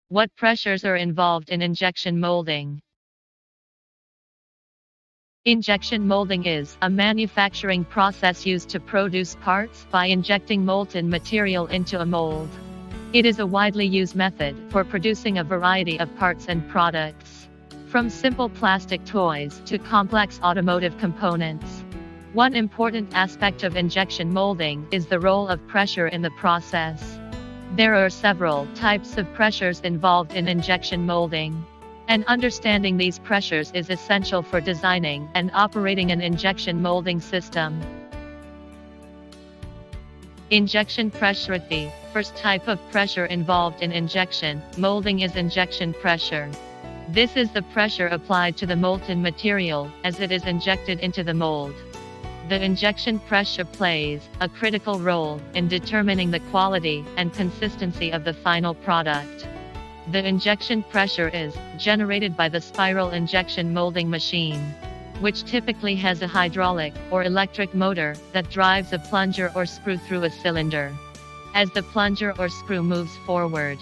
What pressures are involved in injection molding? Injection molding is a manufacturing process used to produce parts by injecting molten material into a mold. It is a widely used method for producing a variety of parts and products, from simple plastic toys to complex automotive components. One important aspect of injection molding is the role of pressure in the process. There are several types of pressures involved in injection molding, and understanding these pressures is essential for designing and operating an injection molding system. Injection pressure. The first type of pressure involved in injection molding is injection pressure. This is the pressure applied to the molten material as it is injected into the mold. The injection pressure plays a critical role in determining the quality and consistency of the final product. The injection pressure is generated by the spiral injection molding machine, which typically has a hydraulic or electric motor that drives a plunger or screw through a cylinder. As the plunger or screw moves forward,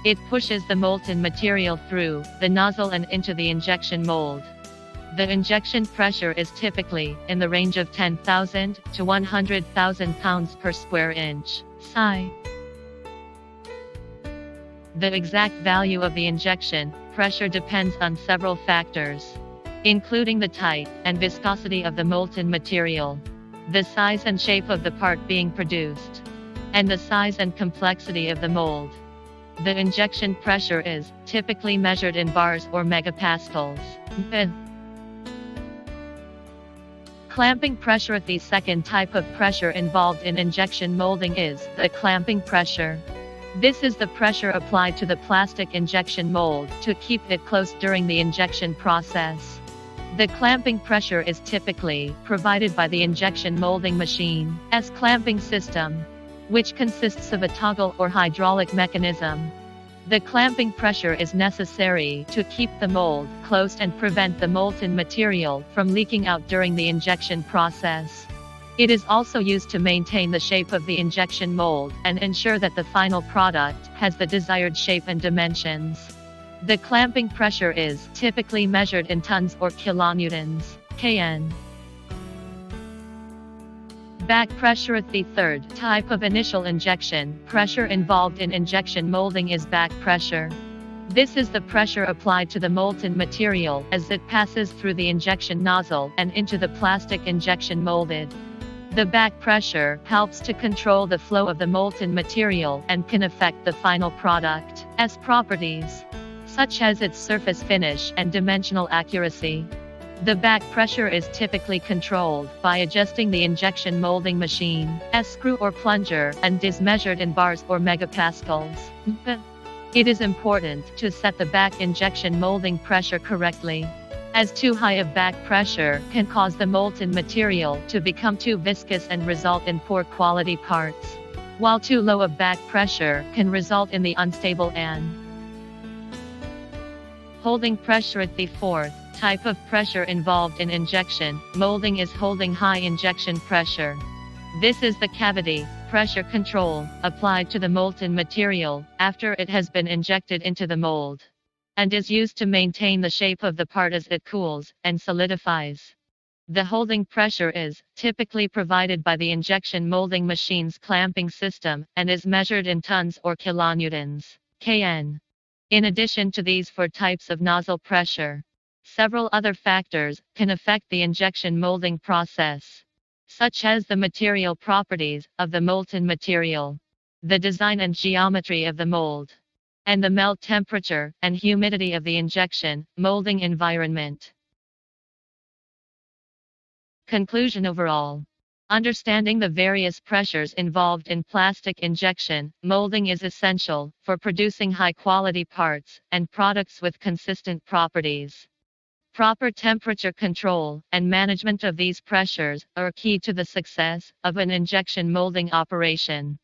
it pushes the molten material through the nozzle and into the injection mold. The injection pressure is typically in the range of 10,000 to 100,000 pounds per square inch. SI. The exact value of the injection pressure depends on several factors, including the type and viscosity of the molten material, the size and shape of the part being produced, and the size and complexity of the mold. The injection pressure is typically measured in bars or megapascals. Clamping pressure. The second type of pressure involved in injection molding is the clamping pressure. This is the pressure applied to the plastic injection mold to keep it close during the injection process. The clamping pressure is typically provided by the injection molding machine's clamping system, which consists of a toggle or hydraulic mechanism. The clamping pressure is necessary to keep the mold closed and prevent the molten material from leaking out during the injection process. It is also used to maintain the shape of the injection mold and ensure that the final product has the desired shape and dimensions. The clamping pressure is typically measured in tons or kilonewtons, kN. Back pressure. The third type of initial injection pressure involved in injection molding is back pressure. This is the pressure applied to the molten material as it passes through the injection nozzle and into the plastic injection molded. The back pressure helps to control the flow of the molten material and can affect the final product's properties, such as its surface finish and dimensional accuracy. The back pressure is typically controlled by adjusting the injection molding machine's screw or plunger and is measured in bars or megapascals. It is important to set the back injection molding pressure correctly, as too high of back pressure can cause the molten material to become too viscous and result in poor quality parts, while too low of back pressure can result in the unstable and holding pressure. The fourth type of pressure involved in injection molding is holding high injection pressure. This is the cavity pressure control applied to the molten material after it has been injected into the mold, and is used to maintain the shape of the part as it cools and solidifies. The holding pressure is typically provided by the injection molding machine's clamping system and is measured in tons or kilonewtons, kN. In addition to these four types of nozzle pressure, several other factors can affect the injection molding process, such as the material properties of the molten material, the design and geometry of the mold, and the melt temperature and humidity of the injection molding environment. Conclusion. Overall, understanding the various pressures involved in plastic injection molding is essential for producing high-quality parts and products with consistent properties. Proper temperature control and management of these pressures are key to the success of an injection molding operation.